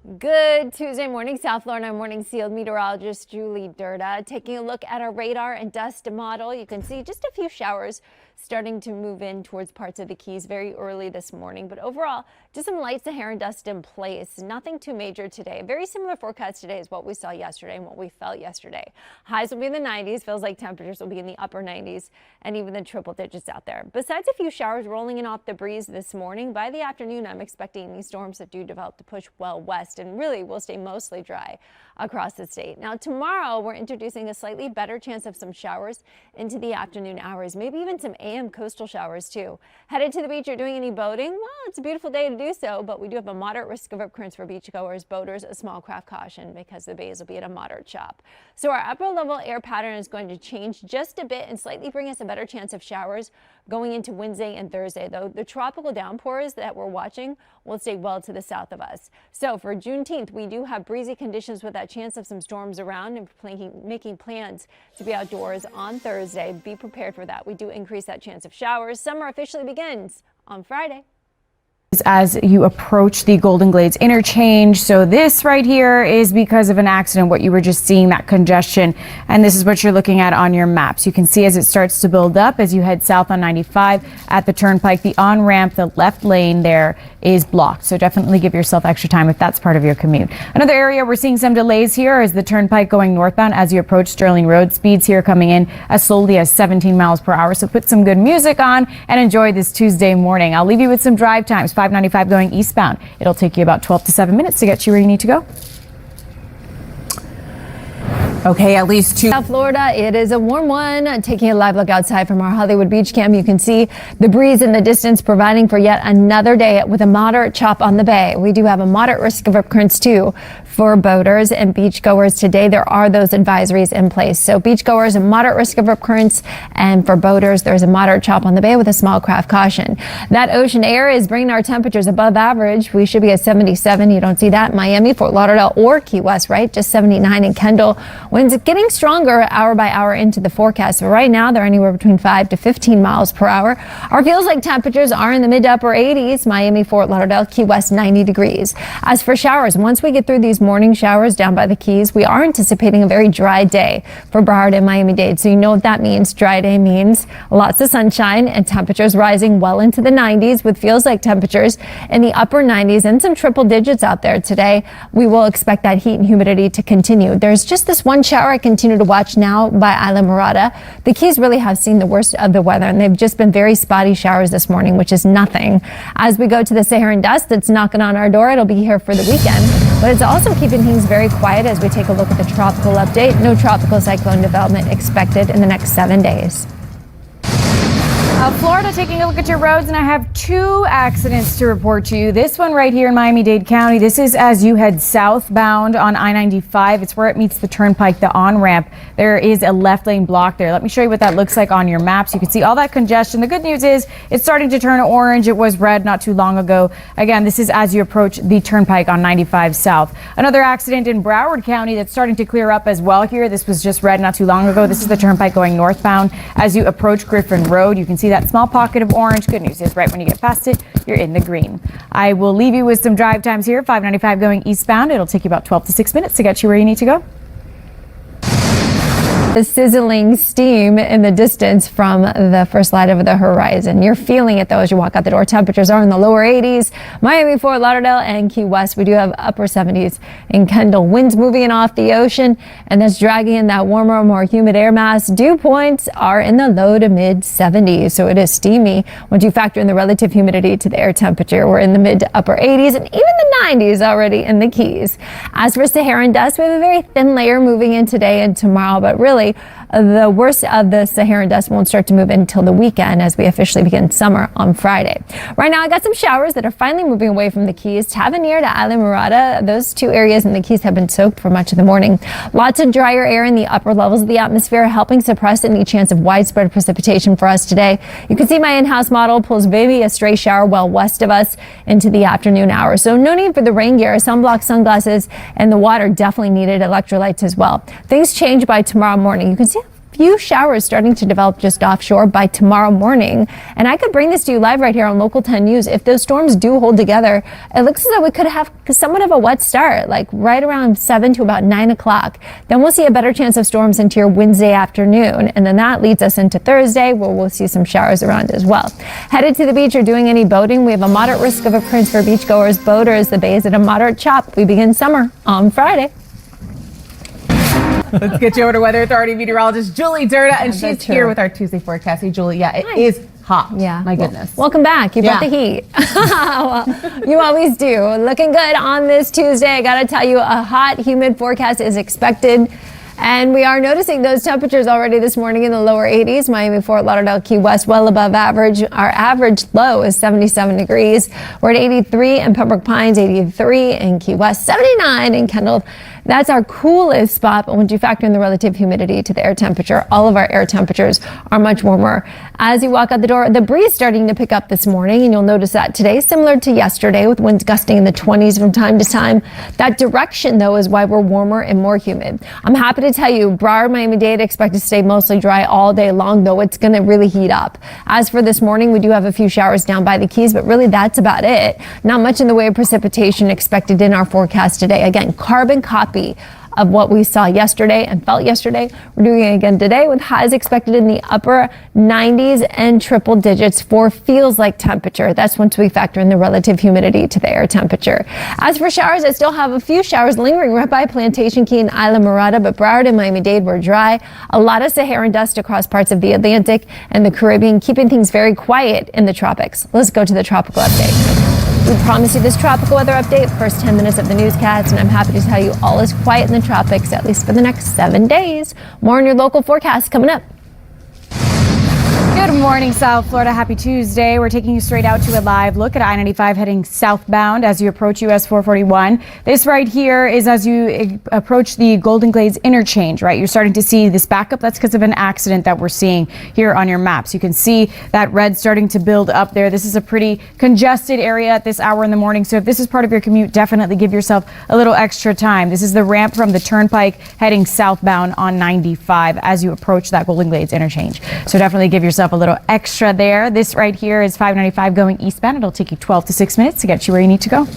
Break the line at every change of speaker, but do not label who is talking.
Good Tuesday morning, South Florida morning sealed meteorologist Julie Durda taking a look at our radar and dust model. You can see just a few showers starting to move in towards parts of the Keys very early this morning, but overall just some light Saharan dust in place. Nothing too major today. A very similar forecast today is what we saw yesterday and what we felt yesterday. Highs will be in the 90s. Feels like temperatures will be in the upper 90s and even the triple digits out there. Besides a few showers rolling in off the breeze this morning, by the afternoon I'm expecting these storms that do develop to push well west and really will stay mostly dry across the state. Now tomorrow we're introducing a slightly better chance of some showers into the afternoon hours, maybe even some AM coastal showers too. Headed to the beach or doing any boating? Well, it's a beautiful day to do so, but we do have a moderate risk of rip currents for beachgoers, boaters, a small craft caution because the bays will be at a moderate chop. So our upper level air pattern is going to change just a bit and slightly bring us a better chance of showers going into Wednesday and Thursday, though the tropical downpours that we're watching will stay well to the south of us. So for Juneteenth, we do have breezy conditions with that chance of some storms around and making plans to be outdoors on Thursday. Be prepared for that. We do increase that chance of showers. Summer officially begins on Friday.
As you approach the Golden Glades interchange. So this right here is because of an accident, what you were just seeing, that congestion. And this is what you're looking at on your maps. You can see as it starts to build up as you head south on 95 at the turnpike, the on-ramp, the left lane there is blocked. So definitely give yourself extra time if that's part of your commute. Another area we're seeing some delays here is the turnpike going northbound as you approach Sterling Road. Speeds here coming in as slowly as 17 miles per hour. So put some good music on and enjoy this Tuesday morning. I'll leave you with some drive times. 595 going eastbound. It'll take you about 12 to 7 minutes to get you where you need to go.
Okay, at least two.
South Florida, it is a warm one. Taking a live look outside from our Hollywood Beach cam, you can see the breeze in the distance providing for yet another day with a moderate chop on the bay. We do have a moderate risk of rip currents too for boaters and beachgoers today. There are those advisories in place. So beachgoers, a moderate risk of rip currents, and for boaters, there's a moderate chop on the bay with a small craft caution. That ocean air is bringing our temperatures above average. We should be at 77. You don't see that in Miami, Fort Lauderdale, or Key West, right? Just 79 in Kendall. Winds getting stronger hour by hour into the forecast. So right now, they're anywhere between 5 to 15 miles per hour. Our feels like temperatures are in the mid to upper 80s. Miami, Fort Lauderdale, Key West, 90 degrees. As for showers, once we get through these morning showers down by the Keys, we are anticipating a very dry day for Broward and Miami-Dade. So you know what that means. Dry day means lots of sunshine and temperatures rising well into the 90s with feels like temperatures in the upper 90s and some triple digits out there today. We will expect that heat and humidity to continue. There's just this one shower I continue to watch now by Isla Mirada. The Keys really have seen the worst of the weather, and they've just been very spotty showers this morning, which is nothing. As we go to the Saharan dust that's knocking on our door, it'll be here for the weekend, but it's also keeping things very quiet as we take a look at the tropical update. No tropical cyclone development expected in the next 7 days.
Florida, taking a look at your roads, and I have two accidents to report to you. This one right here in Miami-Dade County. This is as you head southbound on I-95. It's where it meets the turnpike, the on-ramp. There is a left lane block there. Let me show you what that looks like on your maps. You can see all that congestion. The good news is it's starting to turn orange. It was red not too long ago. Again, this is as you approach the turnpike on 95 south. Another accident in Broward County that's starting to clear up as well here. This was just red not too long ago. This is the turnpike going northbound as you approach Griffin Road. You can see that small pocket of orange. Good news is right when you get past it, you're in the green. I will leave you with some drive times here. 595 going eastbound. It'll take you about 12 to 6 minutes to get you where you need to go.
The sizzling steam in the distance from the first light over the horizon. You're feeling it though as you walk out the door. Temperatures are in the lower 80s. Miami, Fort Lauderdale, and Key West. We do have upper 70s in Kendall. Winds moving in off the ocean, and that's dragging in that warmer, more humid air mass. Dew points are in the low to mid 70s, so it is steamy. Once you factor in the relative humidity to the air temperature, we're in the mid to upper 80s and even the 90s already in the Keys. As for Saharan dust, we have a very thin layer moving in today and tomorrow, but really the worst of the Saharan dust won't start to move in until the weekend as we officially begin summer on Friday. Right now, I got some showers that are finally moving away from the Keys. Tavernier to Isla Mirada, those two areas in the Keys have been soaked for much of the morning. Lots of drier air in the upper levels of the atmosphere, helping suppress any chance of widespread precipitation for us today. You can see my in-house model pulls maybe a stray shower well west of us into the afternoon hours. So no need for the rain gear, sunblock, sunglasses, and the water definitely needed, electrolytes as well. Things change by tomorrow morning. You can see few showers starting to develop just offshore by tomorrow morning. And I could bring this to you live right here on Local 10 News. If those storms do hold together, it looks as though we could have somewhat of a wet start, like right around 7 to about 9 o'clock. Then we'll see a better chance of storms into your Wednesday afternoon. And then that leads us into Thursday, where we'll see some showers around as well. Headed to the beach or doing any boating, we have a moderate risk of occurrence for beachgoers, boaters. The bay is at a moderate chop. We begin summer on Friday.
Let's get you over to Weather Authority meteorologist Julie Durda, and she's
that's
here
true.
with our Tuesday forecast. Hey, Julie, yeah, it is hot.
Yeah.
My goodness.
Welcome back. You brought
Yeah.
the heat. Well, you always do. Looking good on this Tuesday. I got to tell you, a hot, humid forecast is expected. And we are noticing those temperatures already this morning in the lower 80s. Miami, Fort Lauderdale, Key West, well above average. Our average low is 77 degrees. We're at 83 in Pembroke Pines, 83 in Key West, 79 in Kendall. That's our coolest spot, but once you factor in the relative humidity to the air temperature, all of our air temperatures are much warmer. As you walk out the door, the breeze starting to pick up this morning, and you'll notice that today, similar to yesterday, with winds gusting in the 20s from time to time. That direction, though, is why we're warmer and more humid. I'm happy to tell you, Broward, Miami-Dade expect to stay mostly dry all day long, though it's going to really heat up. As for this morning, we do have a few showers down by the Keys, but really that's about it. Not much in the way of precipitation expected in our forecast today. Again, carbon copy of what we saw yesterday and felt yesterday. We're doing it again today with highs expected in the upper 90s and triple digits for feels like temperature. That's once we factor in the relative humidity to the air temperature. As for showers, I still have a few showers lingering right by Plantation Key and Isla Mirada, but Broward and Miami-Dade were dry. A lot of Saharan dust across parts of the Atlantic and the Caribbean, keeping things very quiet in the tropics. Let's go to the tropical update. We promise you this tropical weather update, first 10 minutes of the newscast, and I'm happy to tell you all is quiet in the tropics, at least for the next 7 days. More on your local forecast coming up.
Good morning, South Florida. Happy Tuesday. We're taking you straight out to a live look at I-95 heading southbound as you approach US 441. This right here is as you approach the Golden Glades interchange, right? You're starting to see this backup. That's because of an accident that we're seeing here on your maps. You can see that red starting to build up there. This is a pretty congested area at this hour in the morning. So if this is part of your commute, definitely give yourself a little extra time. This is the ramp from the turnpike heading southbound on 95 as you approach that Golden Glades interchange. So definitely give yourself a little extra there. This right here is 595 going eastbound. It'll take you 12 to 6 minutes to get you where you need to go.